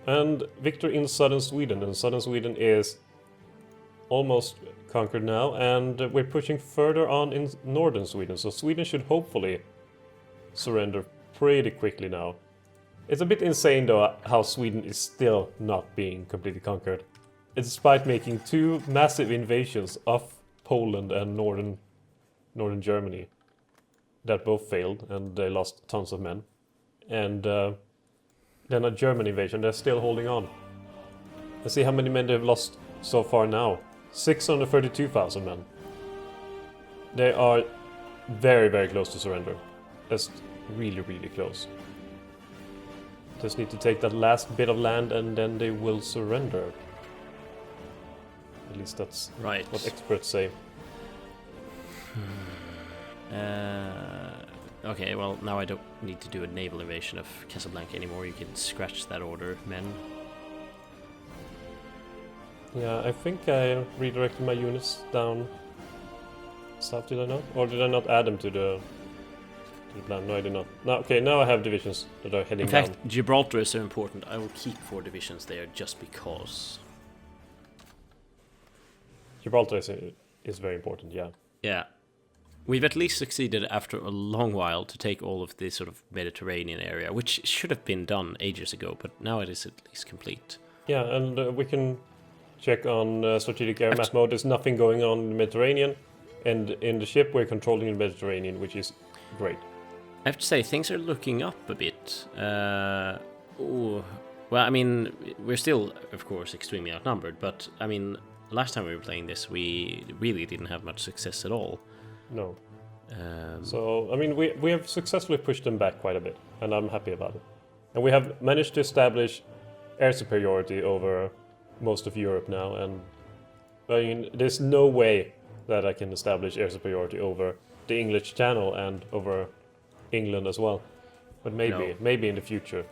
And victory in southern Sweden, and southern Sweden is almost conquered now, and we're pushing further on in northern Sweden, so Sweden should hopefully surrender pretty quickly now. It's a bit insane though how Sweden is still not being completely conquered, despite making 2 massive invasions of Poland and northern Germany that both failed and they lost tons of men. And then a German invasion, they're still holding on. Let's see how many men they've lost so far now. 632,000 men. They are very, very close to surrender. That's really, really close. Just need to take that last bit of land and then they will surrender. At least that's right. What experts say. Okay, well, now I don't need to do a naval invasion of Casablanca anymore. You can scratch that order, men. Yeah, I think I redirected my units down south, did I not? Or did I not add them to the plan? No, I did not. No, okay, now I have divisions that are heading down. In fact, Gibraltar is so important. I will keep 4 divisions there just because. Gibraltar is very important, yeah. Yeah. We've at least succeeded after a long while to take all of this sort of Mediterranean area, which should have been done ages ago, but now it is at least complete. Yeah, and we can check on strategic air map mode. There's nothing going on in the Mediterranean, and in the ship we're controlling the Mediterranean, which is great. I have to say, things are looking up a bit. Well, I mean, we're still, of course, extremely outnumbered, but, I mean, last time we were playing this, we really didn't have much success at all. No. So, I mean, we have successfully pushed them back quite a bit, and I'm happy about it. And we have managed to establish air superiority over most of Europe now, and I mean, there's no way that I can establish air superiority over the English Channel and over England as well. But maybe in the future.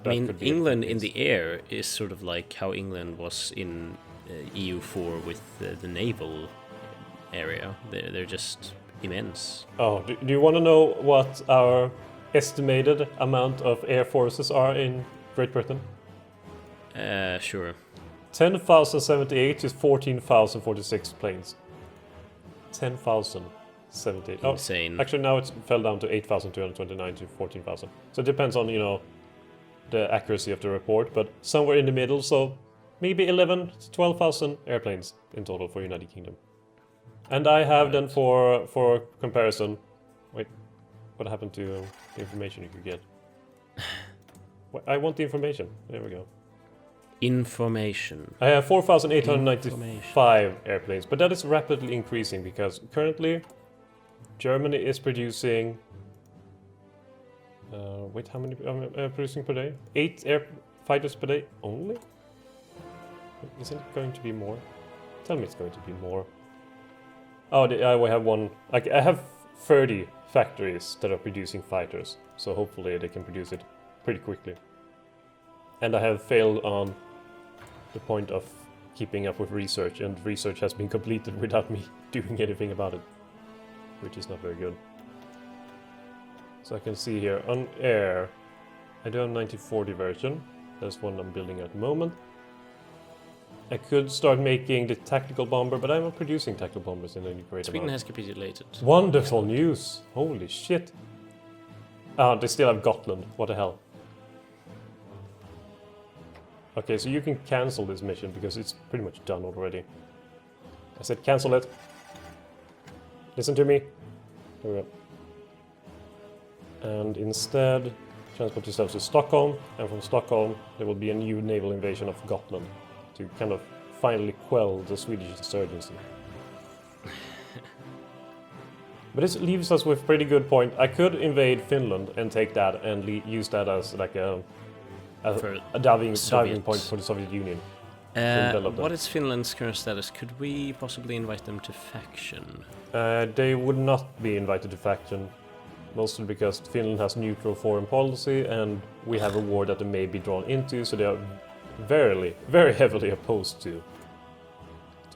I mean, England in the air is sort of like how England was in EU4 with the naval area. They're just immense. Oh, do you want to know what our estimated amount of air forces are in Great Britain? Sure. 10,078 to 14,046 planes. 10,078. Insane. Oh, actually, now it fell down to 8,229 to 14,000. So it depends on, the accuracy of the report, but somewhere in the middle, so maybe 11 to 12,000 airplanes in total for United Kingdom. And I have then for comparison... Wait, what happened to the information you could get? I want the information. There we go. Information. I have 4,895 airplanes, but that is rapidly increasing because currently Germany is producing... wait, how many producing per day? 8 air fighters per day only? Isn't it going to be more? Tell me it's going to be more. Oh, we have one... I have 30 factories that are producing fighters, so hopefully they can produce it pretty quickly. And I have failed on the point of keeping up with research, and research has been completed without me doing anything about it, which is not very good. So I can see here, on air, I do have 1940 version. That's one I'm building at the moment. I could start making the tactical bomber, but I'm not producing tactical bombers in any great Sweden amount. has capitulated. Wonderful news! Holy shit! Ah, they still have Gotland. What the hell? Okay, so you can cancel this mission because it's pretty much done already. I said cancel it. Listen to me. There we go. And instead, transport yourselves to Stockholm, and from Stockholm there will be a new naval invasion of Gotland to kind of finally quell the Swedish insurgency. But this leaves us with pretty good point. I could invade Finland and take that and use that as like a diving point for the Soviet Union. What is Finland's current status? Could we possibly invite them to faction? They would not be invited to faction, mostly because Finland has neutral foreign policy and we have a war that they may be drawn into, so they are very heavily opposed to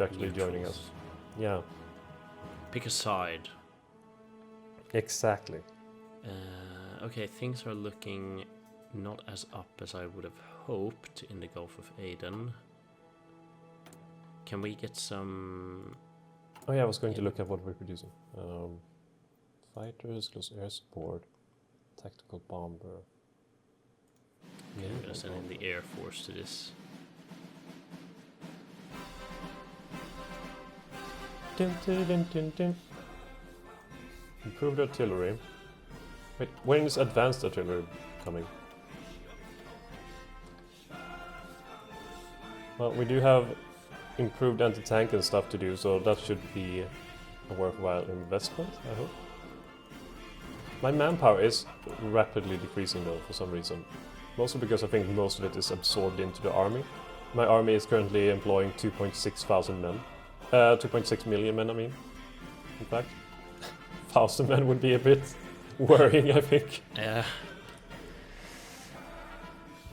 actually joining us. Yeah. Pick a side. Exactly. Okay, things are looking not as up as I would have hoped in the Gulf of Aden. Can we get some... Oh yeah, I was going to look at what we're producing. Fighters, close air support, tactical bomber. Okay, I'm gonna send in the Air Force to this. Dun, dun, dun, dun, dun. Improved artillery. Wait, when is advanced artillery coming? Well, we do have improved anti-tank and stuff to do, so that should be a worthwhile investment, I hope. My manpower is rapidly decreasing though, for some reason. Mostly because I think most of it is absorbed into the army. My army is currently employing 2.6 thousand men. 2.6 million men, I mean. In fact. 1,000 men would be a bit worrying, I think. Yeah.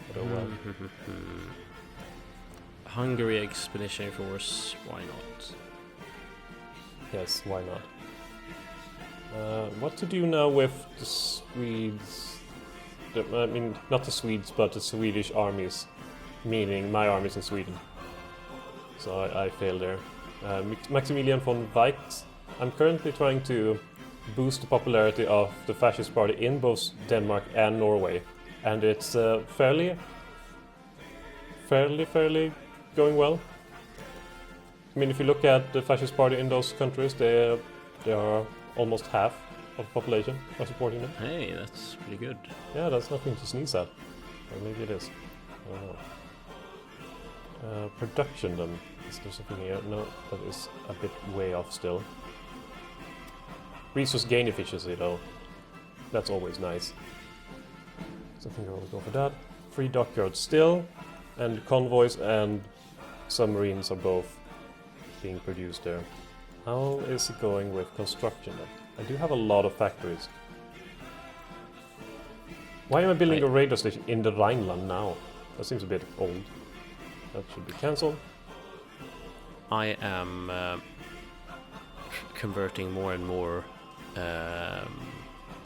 But oh well. Hungary Expeditionary Force, why not? Yes, why not? What to do now with the Swedes? I mean, not the Swedes, but the Swedish armies. Meaning my armies in Sweden. So I failed there. Maximilian von Weitz. I'm currently trying to boost the popularity of the fascist party in both Denmark and Norway. And it's fairly going well. I mean, if you look at the fascist party in those countries, they are almost half of the population are supporting them. Hey, that's pretty good. Yeah, that's nothing to sneeze at. Or maybe it is. I don't know. Production then. Is there something here? No, that is a bit way off still. Resource gain efficiency though. That's always nice. So I think I will go for that. 3 dockyards still. And convoys and submarines are both being produced there. How is it going with construction then? I do have a lot of factories. Why am I building a radar station in the Rhineland now? That seems a bit old. That should be cancelled. I am converting more and more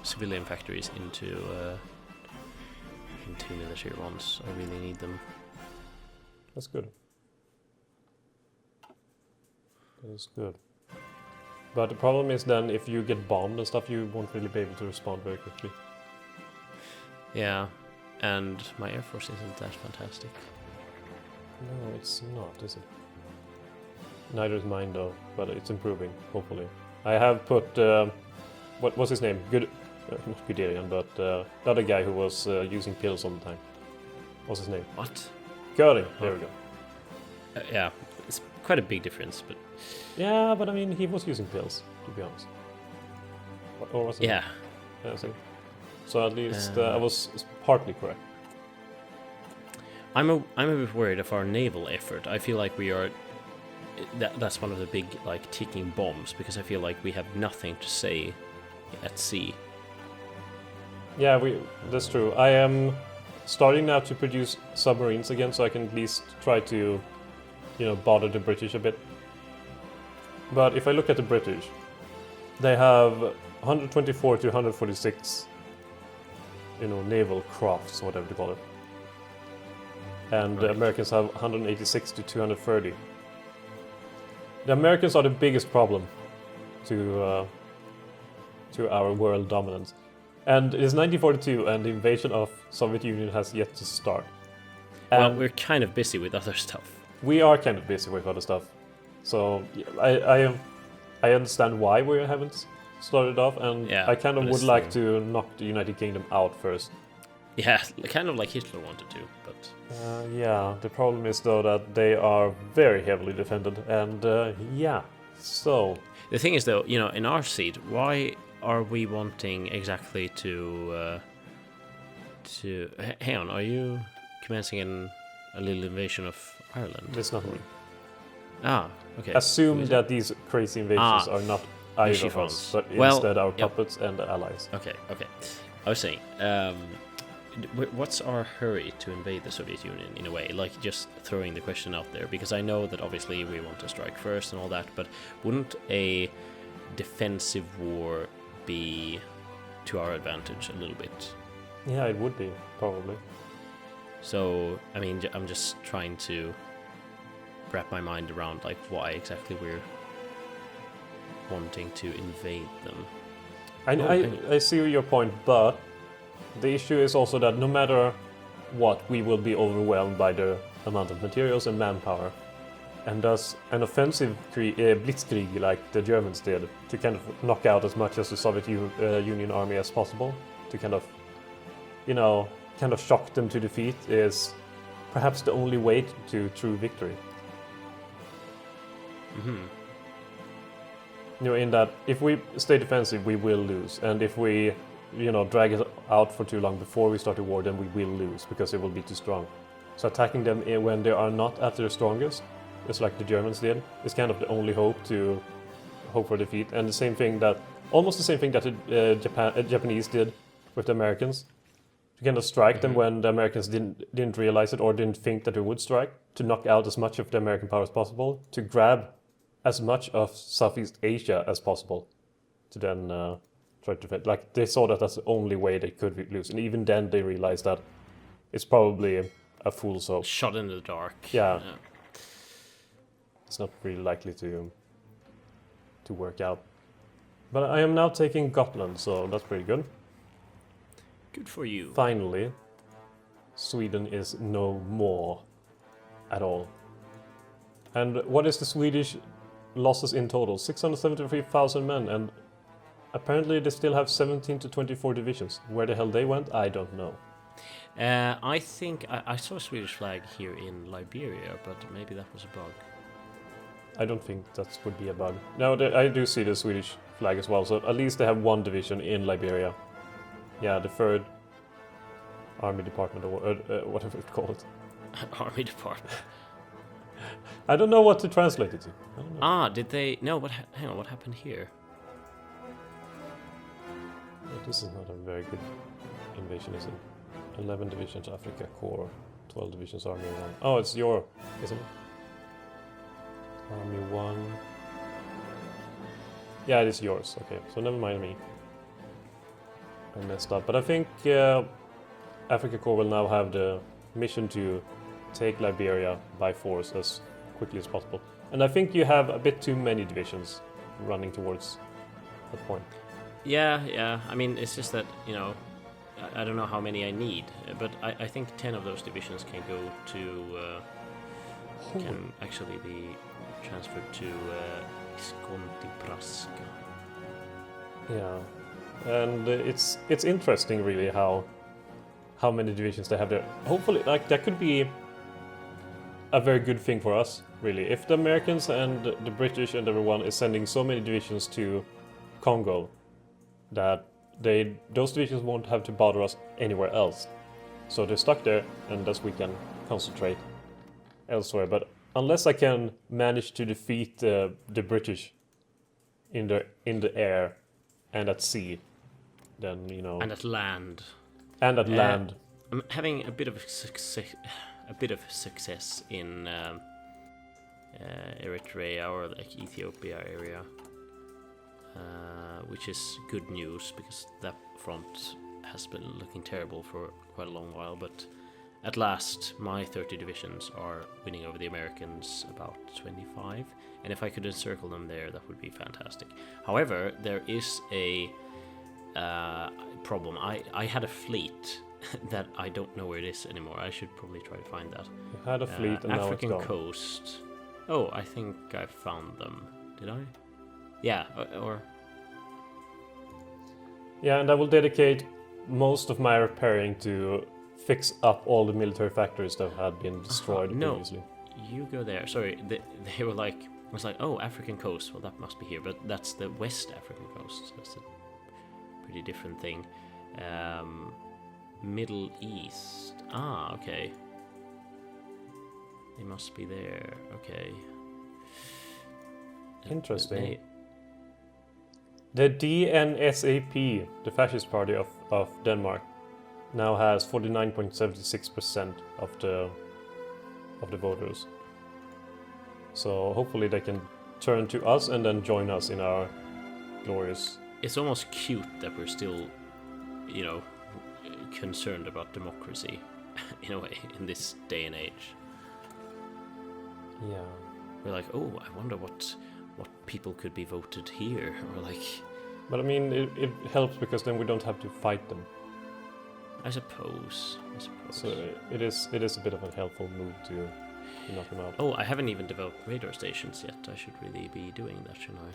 civilian factories into military ones. I really need them. That's good. That is good. But the problem is then if you get bombed and stuff, you won't really be able to respond very quickly. Yeah, and my Air Force isn't that fantastic. No, it's not, is it? Neither is mine though, but it's improving, hopefully. I have put, what was his name? Not Guderian, but the other guy who was using pills all the time. What's his name? What? Göring, there we go. Yeah, it's quite a big difference, but... Yeah, but I mean, he was using pills, to be honest. Or was it? Yeah. So at least I was partly correct. I'm a bit worried of our naval effort. I feel like we are... That's one of the big, like, ticking bombs, because I feel like we have nothing to say at sea. Yeah, that's true. I am starting now to produce submarines again, so I can at least try to, bother the British a bit. But if I look at the British, they have 124 to 146, naval crafts, whatever you call it. And the Americans have 186 to 230. The Americans are the biggest problem to our world dominance. And it is 1942, and the invasion of Soviet Union has yet to start. Well, we're kind of busy with other stuff. We are kind of busy with other stuff. So I understand why we haven't started off, and yeah, I kind of would like to knock the United Kingdom out first. Yeah, kind of like Hitler wanted to, but... yeah, the problem is though that they are very heavily defended, and yeah, so... The thing is though, in our seat, why are we wanting exactly to... Hang on, are you commencing a little invasion of Ireland? It's not me. Ah, okay. Assume that these crazy invasions are not either of us, but instead our puppets and allies. Okay. I was saying, what's our hurry to invade the Soviet Union in a way? Like, just throwing the question out there, because I know that obviously we want to strike first and all that, but wouldn't a defensive war be to our advantage a little bit? Yeah, it would be, probably. So, I mean, I'm just trying to wrap my mind around like why exactly we're wanting to invade them. I see your point, but the issue is also that no matter what, we will be overwhelmed by the amount of materials and manpower. And thus, an offensive blitzkrieg like the Germans did to kind of knock out as much as the Soviet Union army as possible, to kind of, kind of shock them to defeat, is perhaps the only way to true victory. Mm-hmm. In that if we stay defensive, we will lose, and if we, drag it out for too long before we start the war, then we will lose because they will be too strong. So attacking them when they are not at their strongest, just like the Germans did, is kind of the only hope for defeat. And almost the same thing that the Japanese did with the Americans, to kind of strike them when the Americans didn't realize it or didn't think that they would strike, to knock out as much of the American power as possible, to grab as much of Southeast Asia as possible, to then try to defend. Like, they saw that that's the only way they could lose, and even then they realized that it's probably a fool's hope. Shot in the dark. Yeah. It's not really likely to work out. But I am now taking Gotland, so that's pretty good. Good for you. Finally, Sweden is no more at all. And what is the Swedish losses in total? 673,000 men, and apparently they still have 17 to 24 divisions. Where the hell they went, I don't know. I think I saw a Swedish flag here in Liberia, but maybe that was a bug. I don't think that would be a bug. No, I do see the Swedish flag as well, so at least they have one division in Liberia. Yeah, the 3rd Army Department, or whatever it's called. Army Department. I don't know what to translate it to. I don't know. Did they... No, hang on, what happened here? This is not a very good invasion, is it? 11 divisions Africa Corps, 12 divisions Army 1. Oh, it's your, isn't it? Army 1. Yeah, it is yours. Okay, so never mind me. I messed up. But I think Africa Corps will now have the mission to take Liberia by force as quickly as possible. And I think you have a bit too many divisions running towards that point. Yeah. I mean, it's just that, I don't know how many I need, but I think 10 of those divisions can go to... can actually be transferred to Skåne-Nebraska. Yeah, and it's interesting really how many divisions they have there. Hopefully, like, that could be a very good thing for us, really. If the Americans and the British and everyone is sending so many divisions to Congo, that those divisions won't have to bother us anywhere else. So they're stuck there, and thus we can concentrate elsewhere. But unless I can manage to defeat the British in the air and at sea, then And at land. And at land. I'm having a bit of success in Eritrea or like Ethiopia area, which is good news because that front has been looking terrible for quite a long while. But at last, my 30 divisions are winning over the Americans about 25, and if I could encircle them there, that would be fantastic. However, there is a problem. I had a fleet that I don't know where it is anymore. I should probably try to find that. You had a fleet and now it's African gone. coast. Oh, I think I found them. Did I? Yeah, or... Yeah, and I will dedicate most of my repairing to fix up all the military factories that had been destroyed previously. You go there. Sorry, they were like... I was like, oh, African coast. Well, that must be here. But that's the West African coast. So that's a pretty different thing. Middle East. Ah, okay. They must be there. Okay. Interesting. The DNSAP, the fascist party of Denmark, now has 49.76% of the voters. So hopefully they can turn to us and then join us in our glorious... It's almost cute that we're still, concerned about democracy. in a way, in this day and age. Yeah. We're like, oh, I wonder what people could be voted here, or like. But I mean, it helps because then we don't have to fight them. I suppose. So it is a bit of a helpful move to knock them out. Oh, I haven't even developed radar stations yet. I should really be doing that, shouldn't I?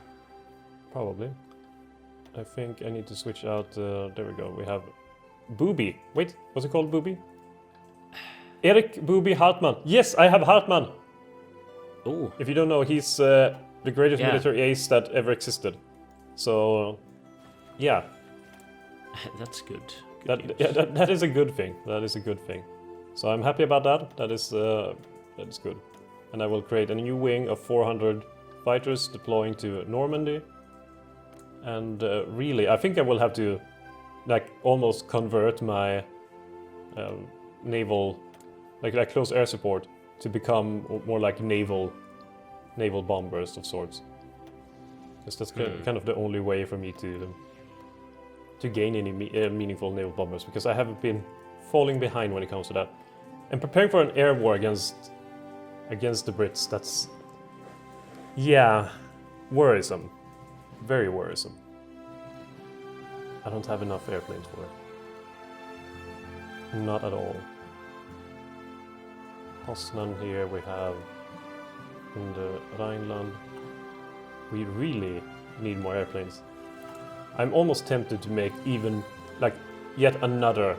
Probably. I think I need to switch out. There we go. We have Booby. Wait, what's it called? Booby? Erik Booby Hartman. Yes, I have Hartman. Oh. If you don't know, he's the greatest Yeah. military ace that ever existed. So, yeah. That's good. That is a good thing. That is a good thing. So I'm happy about that. That is good. And I will create a new wing of 400 fighters deploying to Normandy. And really, I think I will have to like almost convert my naval, like close air support, to become more like naval bombers of sorts. Because that's kind of the only way for me to gain any meaningful naval bombers, because I have been falling behind when it comes to that. And preparing for an air war against the Brits, that's, yeah, worrisome. Very worrisome. I don't have enough airplanes for it. Not at all. Poznan here we have in the Rhineland. We really need more airplanes. I'm almost tempted to make even like yet another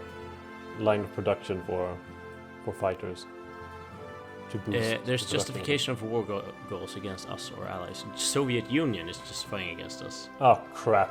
line of production for fighters. To boost There's the production. justification for war goals against us or allies. Soviet Union is justifying against us. Oh crap.